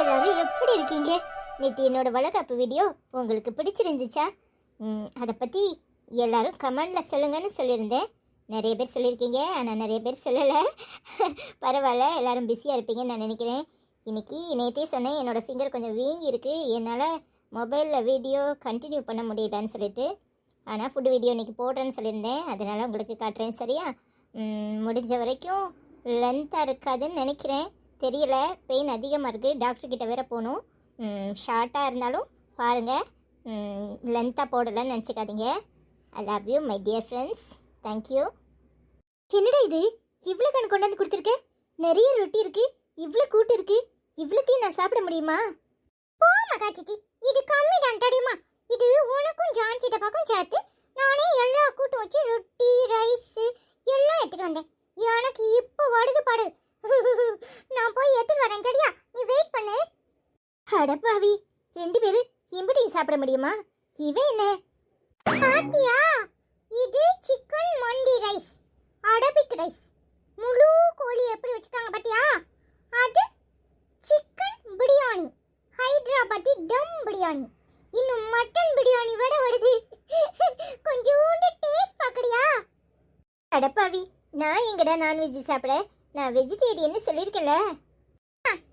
எல்லாரும் எப்படி இருக்கீங்க? நேற்று என்னோட வளகாப்பு வீடியோ உங்களுக்கு பிடிச்சிருந்துச்சா? அதை பற்றி எல்லாரும் கமெண்டில் சொல்லுங்கன்னு சொல்லியிருந்தேன். நிறைய பேர் சொல்லியிருக்கீங்க, ஆனால் நிறைய பேர் சொல்லலை. பரவாயில்ல, எல்லாரும் பிஸியாக இருப்பீங்கன்னு நான் நினைக்கிறேன். இன்றைக்கி நேற்றே சொன்னேன், என்னோடய ஃபிங்கர் கொஞ்சம் வீங்கி இருக்குது, என்னால் மொபைலில் வீடியோ கண்டினியூ பண்ண முடியலன்னு சொல்லிட்டு. ஆனால் ஃபுட்டு வீடியோ இன்றைக்கி போடுறேன்னு சொல்லியிருந்தேன், அதனால் உங்களுக்கு காட்டுறேன். சரியா? முடிஞ்ச வரைக்கும் லென்த்தாக இருக்காதுன்னு நினைக்கிறேன், தெரியல. பெயின் அதிகமாக இருக்குது, டாக்டர்கிட்ட வேற போகணும். ஷார்ட்டாக இருந்தாலும் பாருங்கள், லென்த்தாக போடலன்னு நினச்சிக்காதீங்க. I love you my dear friends. Thank you. என்னடா இது இவ்வளோ கணக்கு கொண்டாந்து கொடுத்துருக்க? நிறைய ரொட்டி இருக்குது, இவ்வளோ கூட்டு இருக்குது, இவ்வளோத்தையும் நான் சாப்பிட முடியுமா? போமா சித்தி, இது கம்மி தான் தெரியுமா? இது உனக்கும் ஜான்சிட்ட பக்கம் சேர்த்து நானே எல்லா கூட்டும் வச்சு ரொட்டி ரைஸ் எல்லாம் எடுத்துட்டு வந்தேன். எனக்கு இப்போ வருது பாடு. நான் போய் எடுத்துட்டு வரேன், சரியா? நீ வெயிட் பண்ணு. அடப்பாவி, ரெண்டு பேரு இம்புட்டியும் சாப்பிட முடியுமா? இவன் என்ன பாத்தியா? இது சிக்கன் மண்டி ரைஸ், அரபிக் ரைஸ், முழு கோழி எப்படி வச்சுக்காங்க பாத்தியா? அது சிக்கன் பிரியாணி, ஹைதராபாத்தி டம் பிரியாணி, இன்னும் மட்டன் பிரியாணி விட வருது. கொஞ்சோண்டு டேஸ்ட் பார்க்கறியா? அடப்பாவி, நான் எங்கடா நான்வெஜ் சாப்பிட? நான் வெஜிடேரியன் சொல்லியிருக்கேன்ல.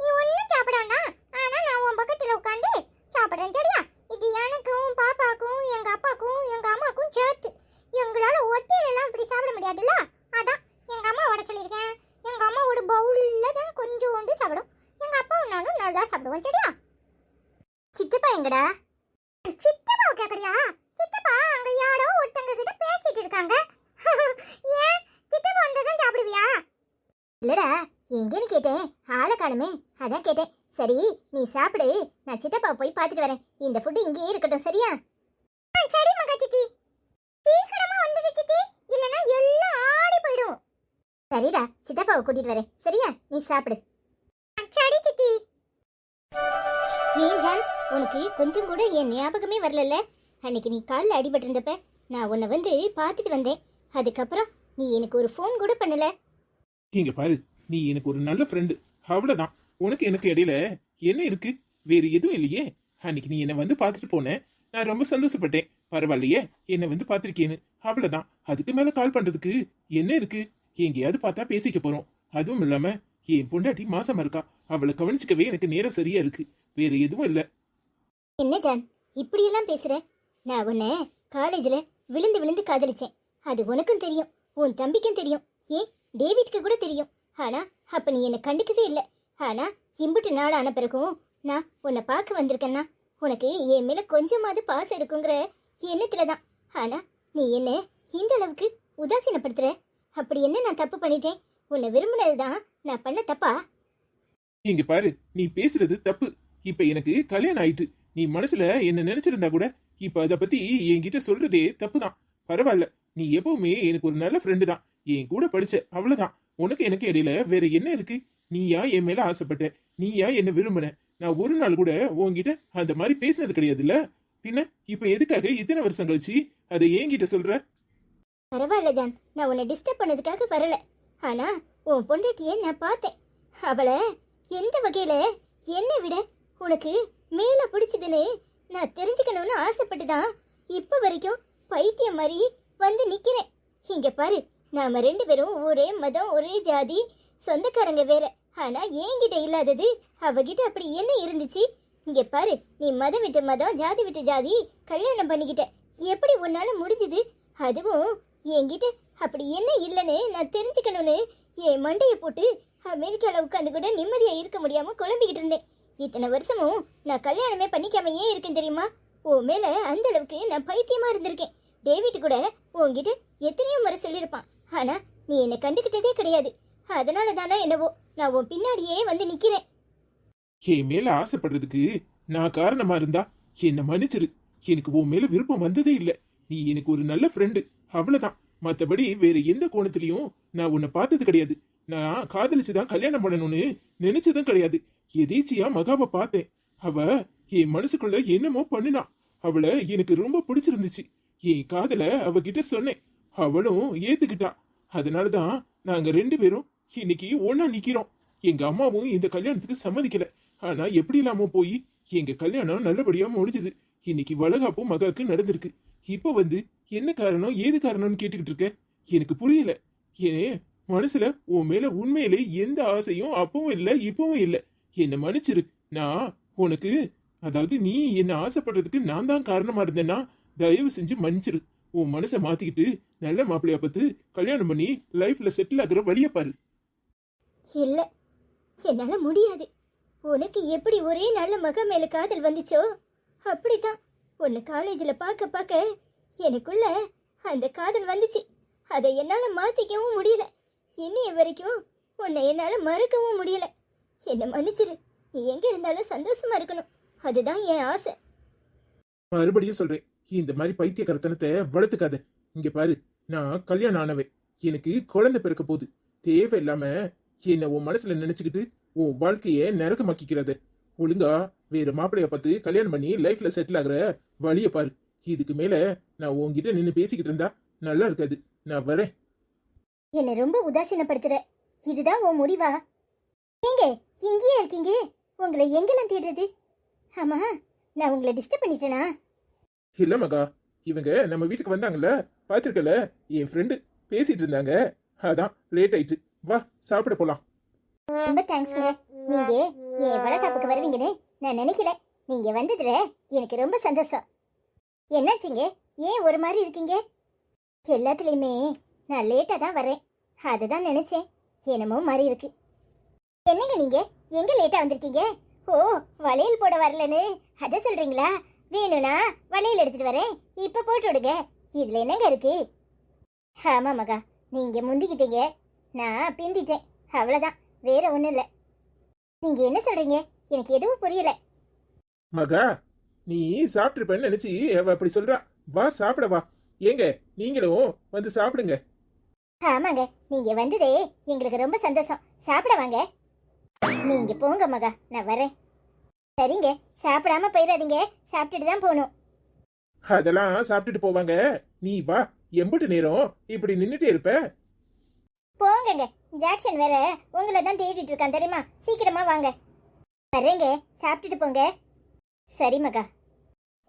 நீ ஒன்றும் சாப்பிட வேண்டாம், ஆனால் நான் உன் பக்கத்தில் உட்காந்து சாப்பிட்றேன், சரியா? இது எனக்கும் பாப்பாக்கும் எங்கள் அப்பாக்கும் எங்கள் அம்மாக்கும் சேர்த்து. எங்களால் ஒட்டியெல்லாம் இப்படி சாப்பிட முடியாதுல்ல, அதான் எங்கள் அம்மாவோட சொல்லியிருக்கேன். எங்கள் அம்மாவோட பவுலில் தான் கொஞ்சோண்டு சாப்பிடும், எங்கள் அப்பாவும் நானும் நல்லா சாப்பிடுவோம், சரியா? சித்தப்பா எங்கடா? சித்தப்பாவை கேட்குறியா? சித்தப்பா அங்கே யாரோ ஒருத்தங்க கிட்ட பேசிட்டு இருக்காங்க. ஏன் சித்தப்பா வந்ததான் சாப்பிடுவியா? இல்லடா, எங்கேன்னு கேட்டேன், ஆளை காணுமே, அதான் கேட்டேன். சரி, நீ சாப்பிடு, நான் சித்தப்பாவை போய் பார்த்துட்டு வரேன். இந்த ஃபுட்டு இங்கேயே இருக்கட்டும், சரியா? சரி மகா சித்தி, சீக்கிரமா வந்துடு சித்தி, இல்லைன்னா எல்லாம் ஆடி போயிடும். சரிடா, சித்தப்பாவை கூட்டிட்டு வரேன், சரியா? நீ சாப்பிடு. சரி சித்தி. ஏன் ஜான், உனக்கு கொஞ்சம் கூட என் ஞாபகமே வரல? அன்னைக்கு நீ காலில் அடிபட்டு இருந்தப்ப நான் உன்னை வந்து பார்த்துட்டு வந்தேன். அதுக்கப்புறம் நீ எனக்கு ஒரு ஃபோன் கூட பண்ணல. இங்க பாரு, நீ எனக்கு ஒரு நல்ல ஃப்ரெண்டு, அவ்வளவுதான். உனக்கு எனக்கு இடையில என்ன இருக்கு? வேறு எதுவும் இல்லையே. அன்னைக்கு நீ என்ன வந்து பார்த்துட்டு போன, நான் ரொம்ப சந்தோஷப்பட்டேன். பரவாயில்லையே, என்ன வந்து பார்த்திருக்கேன்னு, அவ்வளவுதான். அதுக்கு மேல கால் பண்றதுக்கு என்ன இருக்கு? எங்கேயாவது பார்த்தா பேசிக்க போறோம். அதுவும் இல்லாம என் பொண்டாட்டி மாசமா இருக்கா, அவளை கவனிச்சுக்கவே எனக்கு நேரம் சரியா இருக்கு. வேற எதுவும் இல்ல. என்ன ஜான் இப்படியெல்லாம் பேசுற? நான் உன்னை காலேஜ்ல விழுந்து விழுந்து காதலிச்சேன், அது உனக்கும் தெரியும், உன் தம்பிக்கும் தெரியும், ஏன் டேவிட்க்கு கூட தெரியும். ஆனா அப்ப நீ என்னை கண்டுக்கவே இல்லை. ஆனா இம்புட்டு நாள் ஆன பிறகும் நான் உன்னை பார்க்க வந்திருக்கேன்னா உனக்கு என் மேல கொஞ்சமாவது பாசம் இருக்குங்கிற எண்ணத்துல தான். ஆனா நீ என்ன இந்த அளவுக்கு உதாசீனப்படுத்துற? அப்படி என்ன நான் தப்பு பண்ணிட்டேன்? உன்னை விரும்பினதுதான் நான் பண்ண தப்பா? இங்க பாரு, நீ பேசுறது தப்பு. இப்ப எனக்கு கல்யாணம் ஆயிட்டு, நீ மனசுல என்ன நினைச்சிருந்தா கூட இப்ப அத பத்தி என்கிட்ட சொல்றதே தப்புதான். பரவாயில்ல, நீ எப்பவுமே எனக்கு ஒரு நல்ல ஃப்ரெண்டு தான், என் கூட படிச்ச, அவ்வளவுதான். உனக்கு எனக்கு இடையில வேற என்ன இருக்கு? நீயா என் மேல ஆசைப்பட்ட, நீயா என்ன விரும்பின. நான் ஒரு நாள் கூட உன்கிட்ட அந்த மாதிரி பேசினது கிடையாதுல்ல. பின்ன இப்ப எதுக்காக இத்தனை வருஷம் கழிச்சு அதை என்கிட்ட சொல்ற? பரவாயில்ல ஜான், நான் உன்னை டிஸ்டர்ப் பண்ணதுக்காக வரல. ஆனா உன் பொண்டாட்டியை நான் பார்த்தேன். அவளை எந்த வகையில என்னை விட உனக்கு மேல பிடிச்சதுன்னு நான் தெரிஞ்சுக்கணும்னு ஆசைப்பட்டுதான் இப்ப வரைக்கும் பைத்தியம் மாதிரி வந்து நிக்கிறேன். இங்க பாரு, நாம ரெண்டு பேரும் ஒரே மதம், ஒரே ஜாதி, சொந்தக்காரங்க வேற. ஆனா என்கிட்ட இல்லாதது அவகிட்ட அப்படி என்ன இருந்துச்சு? இங்க பாரு, நீ மதம் விட்டு மதம், ஜாதி விட்டு ஜாதி கல்யாணம் பண்ணிக்கிட்ட. எப்படி உன்னால முடிஞ்சது? அதுவும் என்கிட்ட அப்படி என்ன இல்லைன்னு நான் தெரிஞ்சுக்கணும்னு என் மண்டையை போட்டு அமெரிக்காவில் உட்காந்து கூட நிம்மதியா இருக்க முடியாம குழம்பிக்கிட்டு இருந்தேன். இத்தனை வருஷமும் நான் கல்யாணமே பண்ணிக்காம ஏன் இருக்கேன் தெரியுமா? உன் மேல அந்த அளவுக்கு நான் பைத்தியமா இருந்திருக்கேன். டேவிட் கூட உன்கிட்ட எத்தனையோ முறை சொல்லியிருப்பான், ஆனா நீ என்னை கண்டுகிட்டதே கிடையாது. அதனால தானே என்னவோ நான் உன் பின்னாடியே வந்து நிக்கிறேன். என் மேல ஆசைப்படுறதுக்கு நான் காரணமா இருந்தா என்ன மன்னிச்சிரு. எனக்கு உன் மேல விருப்பம் வந்ததே இல்ல. நீ எனக்கு ஒரு நல்ல ஃப்ரெண்டு, அவ்வளவுதான். மத்தபடி வேற எந்த கோணத்திலையும் நான் உன்னை பார்த்தது கிடையாது. நான் காதலிச்சுதான் கல்யாணம் பண்ணணும்னு நினைச்சதும் கிடையாது. எதேச்சியா மகாவை பார்த்தேன். அவ என் மனசுக்குள்ள என்னமோ பண்ணினா. அவளை எனக்கு ரொம்ப பிடிச்சிருந்துச்சு. என் காதல அவகிட்ட சொன்னேன், அவளும் ஏத்துக்கிட்டா. அதனாலதான் நாங்க ரெண்டு பேரும் இன்னைக்கு ஒன்னா நிக்கிறோம். எங்க அம்மாவும் இந்த கல்யாணத்துக்கு சம்மதிக்கல. ஆனா எப்படி இல்லாம போய் எங்க கல்யாணம் நல்லபடியா முடிஞ்சது. இன்னைக்கு வளகாப்பும் மகாக்கு நடந்திருக்கு. இப்ப வந்து என்ன காரணம் ஏது காரணம்னு கேட்டுக்கிட்டு இருக்க? எனக்கு புரியல. ஏன் மனசுல உன் மேல உண்மையிலே எந்த ஆசையும் அப்பவும் இல்ல இப்பவும் இல்ல. என்ன மன்னிச்சிரு. நான் உனக்கு அதாவது நீ என்ன ஆசைப்படுறதுக்கு நான் தான் காரணமா இருந்தேன்னா தயவு செஞ்சு மன்னிச்சிரு. உன் மனசை மாத்திக்கிட்டு நல்ல மாப்பிள்ளையா பார்த்து கல்யாணம் பண்ணி லைஃப்ல செட்டில் ஆகுற வழிய பாரு. இல்ல, என்னால முடியாது. உனக்கு எப்படி ஒரே நல்ல மக மேல காதல் வந்துச்சோ அப்படிதான் உன்னை காலேஜில் பார்க்க பார்க்க எனக்குள்ள அந்த காதல் வந்துச்சு. அதை என்னால மாத்திக்கவும் முடியல. இன்னைய வரைக்கும் உன்னை என்னால மறக்கவும் முடியல. என்னை மன்னிச்சிரு. நீ எங்க இருந்தாலும் சந்தோஷமா இருக்கணும். அதுதான் என் ஆசை. மறுபடியும் சொல்றேன், இந்த மாதிரி பைத்தியக்காரத்தனத்தை வளர்த்துக்காத. இங்க பாரு, நான் கல்யாணம் ஆனவன். எனக்கு குழந்தை பிறக்க போகுது. தேவையில்லாம என்ன உன் மனசுல நினைச்சுக்கிட்டு உன் வாழ்க்கைய நரகமாக்கிக்கிறது. ஒழுங்கா வேற மாப்பிளைய பார்த்து கல்யாணம் பண்ணி லைஃப்ல செட்டில் ஆகுற வழிய பாரு. இதுக்கு மேல நான் உன்கிட்ட நின்று பேசிக்கிட்டு இருந்தா நல்லா இருக்காது. நான் வரேன். என்னை ரொம்ப உதாசீனப்படுத்துற. இதுதான் உன் முடிவா? ஏங்க இங்கேயே இருக்கீங்க? உங்களை எங்கெல்லாம் தேடுறது? ஆமா, நான் உங்களை டிஸ்டர்ப் பண்ணிட்டேனா? இல்ல மகா, இவங்க நம்ம வீட்டுக்கு வந்தாங்கல்ல, பாத்திருக்கல, என் ஃப்ரெண்டு பேசிட்டு இருந்தாங்க. அதான் லேட் ஆயிட்டு. வா சாப்பிட போலாம். ரொம்ப தேங்க்ஸ்ங்க. நீங்க என் வளகாப்புக்கு வருவீங்கன்னு நான் நினைக்கல. நீங்க வந்ததுல எனக்கு ரொம்ப சந்தோஷம். என்னாச்சுங்க, ஏன் ஒரு மாதிரி இருக்கீங்க? எல்லாத்துலயுமே நான் லேட்டா தான் வரேன். அதுதான் நினைச்சேன். என்னமோ மாதிரி இருக்கு. என்னங்க நீங்க எங்க லேட்டா வந்திருக்கீங்க? ஓ, வளையல் போட வரலன்னு அத சொல்றீங்களா? வேணும்னா வளையல் எடுத்துட்டு வரேன், இப்ப போட்டு விடுங்க. இதுல என்னங்க இருக்கு? ஆமா மகா, நீங்க முந்திக்கிட்டீங்க, நான் பிந்திட்டேன். அவ்வளவுதான், வேற ஒண்ணும் இல்ல. நீங்க என்ன சொல்றீங்க? எனக்கு எதுவும் புரியல. மகா, நீ சாப்பிட்டுருப்பேன்னு நினைச்சு அவ அப்படி சொல்றா. வா சாப்பிட வா. ஏங்க நீங்களும் வந்து சாப்பிடுங்க. ஆமாங்க, நீங்க வந்ததே எங்களுக்கு ரொம்ப சந்தோஷம். சாப்பிட வாங்க. நீங்க போங்க மகா, நான் வரேன். சரிங்க, சாப்பிடாம போயிடாதீங்க. சாப்பிட்டுட்டு தான் போகணும். அதெல்லாம் சாப்பிட்டுட்டு போவாங்க. நீ வா. எம்பிட்டு நேரம் இப்படி நின்னுட்டே இருப்ப? போங்கங்க, ஜாக்சன் வேற உங்களை தான் தேடிட்டு இருக்கான் தெரியுமா? சீக்கிரமா வாங்க. வரேங்க, சாப்பிட்டுட்டு போங்க. சரி மகா.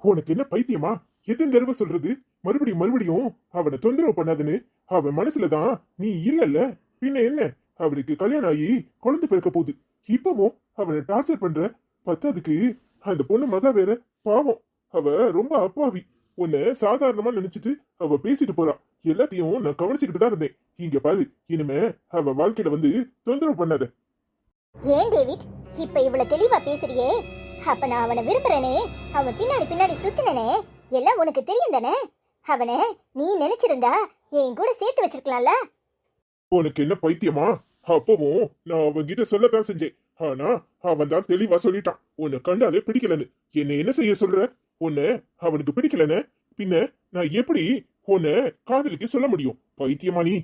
உனக்கு என்ன பைத்தியமா? எத்தனை தடவை சொல்றது? மறுபடியும் மறுபடியும் அவனை தொந்தரவு பண்ணாதுன்னு. அவன் மனசுலதான் நீ இல்லல்ல. பின்ன என்ன? அவனுக்கு கல்யாணம் ஆகி குழந்தை பிறக்க போகுது. இப்பவும் அவனை டார்ச்சர் பண்ற. பத்தாதுக்கு அந்த பொண்ணு மகா வேற பாவம். அவ ரொம்ப அப்பாவி. உன்னை சாதாரணமா நினைச்சிட்டு அவ பேசிட்டு போறா. எல்லாத்தையும் நான் கவனிச்சுக்கிட்டு தான் இருந்தேன். இங்க பாரு, இனிமே அவ வாழ்க்கையில வந்து தொந்தரவு பண்ணாத. ஏன் டேவிட் இப்ப இவ்வளவு தெளிவா பேசுறியே? அப்ப நான் அவனை விரும்புறேனே, அவன் பின்னாடி பின்னாடி சுத்தினே, எல்லாம் உனக்கு தெரியும் தானே? அவனை நீ நினைச்சிருந்தா என் கூட சேர்த்து வச்சிருக்கலாம்ல. உனக்கு என்ன பைத்தியமா? அப்பவும் நான் அவன்கிட்ட சொல்லத்தான் செஞ்சேன். ஆனா அவன் தான் தெளிவா சொல்லிட்டான், உன்னை கண்டாலே பிடிக்கலன்னு. என்ன என்ன செய்ய சொல்ற? உன்னை அவனுக்கு பிடிக்கலன்னு பின்ன நான் எப்படி உன்னை காதலிக்க சொல்ல முடியும்? பைத்தியமா நீ?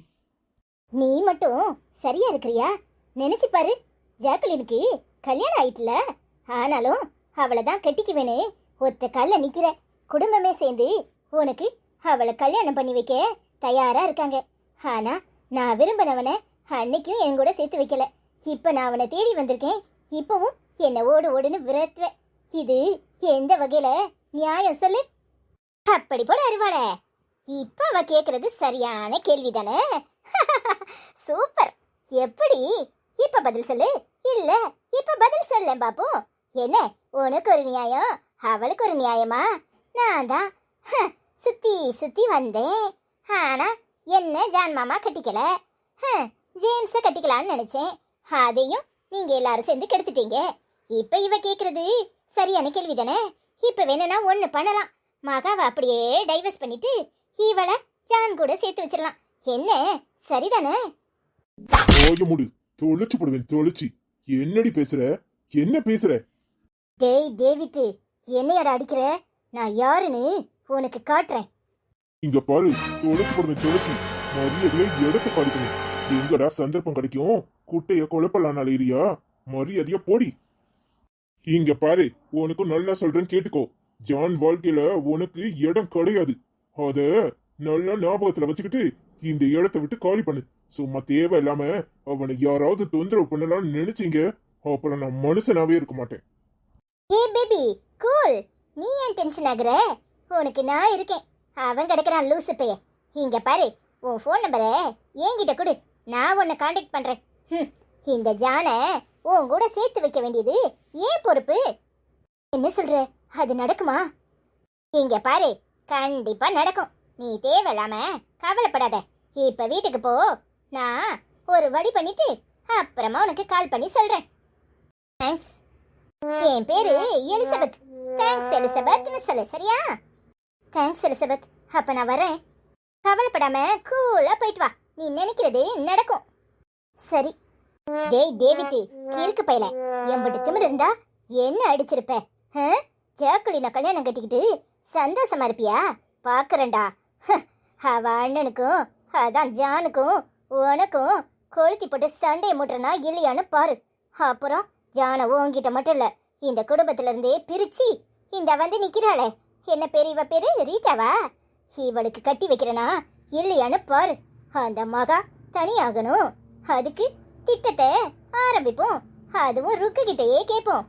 நீ மட்டும் சரியா இருக்கிறியா? நினைச்சு பாரு, ஜாக்குலினுக்கு கல்யாணம் ஆயிட்டுல. ஆனாலும் அவளை தான் கட்டிக்குவேனே ஒத்த கால்ல நிக்கிற. குடும்பமே சேர்ந்து உனக்கு அவளை கல்யாணம் பண்ணி வைக்க தயாரா இருக்காங்க. ஆனா நான் விரும்பினவனை அன்னைக்கும் என் கூட சேர்த்து வைக்கல. இப்ப நான் அவனை தேடி வந்திருக்கேன். இப்பவும் என்ன ஓடு ஓடுன்னு விரட்டுற. இது எந்த வகையில நியாயம் சொல்லு? அப்படி போட அறிவாள. இப்ப அவ கேக்குறது சரியான கேள்விதானே? சூப்பர். எப்படி? இப்ப பதில் சொல்லு. இல்ல இப்ப பதில் சொல்ல பாப்போம். என்ன, உனக்கு ஒரு நியாயம் அவளுக்கு ஒரு நியாயமா? நான் தான் சுத்தி சுத்தி வந்தேன். ஆனா என்ன ஜான் மாமா கட்டிக்கல, ஜேம்ஸ கட்டிக்கலான்னு நினைச்சேன். அதையும் நீங்க எல்லாரும் சேர்ந்து கெடுத்துட்டீங்க. இப்ப இவ கேக்குறது சரியான கேள்விதானே? இப்ப வேணும்னா ஒண்ணு பண்ணலாம். மகாவை அப்படியே டைவர்ஸ் பண்ணிட்டு இவளை ஜான் கூட சேர்த்து வச்சிடலாம். என்ன, சரிதானே? தொலைச்சு போடுவேன், தொலைச்சு. என்னடி பேசுற? என்ன பேசுற? டேய் டேவிட், என்னையாட அடிக்கிற? நான் யாருன்னு உனக்கு காட்டுறேன். இங்க பாரு, தொலைச்சு போடுவேன், தொலைச்சு. மரியாதையை எடுத்து பாருக்கணும். எங்கடா சந்தர்ப்பம் கிடைக்கும் குட்டைய குழப்பலாம் அலையிறியா? மரியாதையா போடி. இங்க பாரு, உனக்கு நல்லா சொல்றேன் கேட்டுக்கோ. ஜான் வாழ்க்கையில உனக்கு இடம் கிடையாது. அத நல்லா ஞாபகத்துல வச்சுக்கிட்டு இந்த இடத்தை விட்டு காலி பண்ணு. சும்மா தேவை இல்லாம அவனை யாராவது தொந்தரவு பண்ணலாம்னு நினைச்சீங்க, அப்புறம் நான் மனுஷனாவே இருக்க மாட்டேன். ஏ பேபி கூல், நீ ஏன் டென்ஷன் ஆகுற? உனக்கு நான் இருக்கேன். அவன் கிடக்குறான் லூசு பைய. இங்க பாரு, உன் ஃபோன் நம்பரை என்கிட்ட கொடு, நான் உன்னை காண்டாக்ட் பண்றேன். இந்த ஜானை உன் கூட சேர்த்து வைக்க வேண்டியது ஏன் பொறுப்பு. என்ன சொல்ற, அது நடக்குமா? இங்க பாரு, கண்டிப்பா நடக்கும். நீ தேவையில்லாம கவலைப்படாத. இப்ப வீட்டுக்கு போ, நான் ஒரு வழி பண்ணிட்டு அப்புறமா உனக்கு கால் பண்ணி சொல்றேன். தேங்க்ஸ். என் பேரு எலிசபெத். தேங்க்ஸ் எலிசபெத்னு சொல்லு, சரியா? Thanks Elizabeth. அப்ப நான் வரேன். கவலைப்படாம கூலா போயிட்டு வா. நீ நினைக்கிறது நடக்கும். சரி. டேய் டேவிட், கிறுக்கு பையல, எம்பிட்டு திமிரு இருந்தா என்ன அடிச்சிருப்ப? ஜாக்குலின கல்யாணம் கட்டிக்கிட்டு சந்தோஷமா இருப்பியா? பாக்குறேன்டா. அவ அண்ணனுக்கும் அதான் ஜானுக்கும் உனக்கும் கொளுத்தி போட்டு சண்டையை மூட்டுறனா இல்லையான்னு பாரு. அப்புறம் ஜான உன்கிட்ட மட்டும் இல்ல, இந்த குடும்பத்துல இருந்தே பிரிச்சு இந்த வந்து நிக்கிறாளே, என்ன பேரு? இவ பேரு ரீட்டாவா? இவளுக்கு கட்டி வைக்கிறனா இல்லையான்னு பாரு. அந்த மகா தனியாகணும். அதுக்கு திட்டத்தை ஆரம்பிப்போம். அதுவும் ருக்கு கிட்டயே கேட்போம்.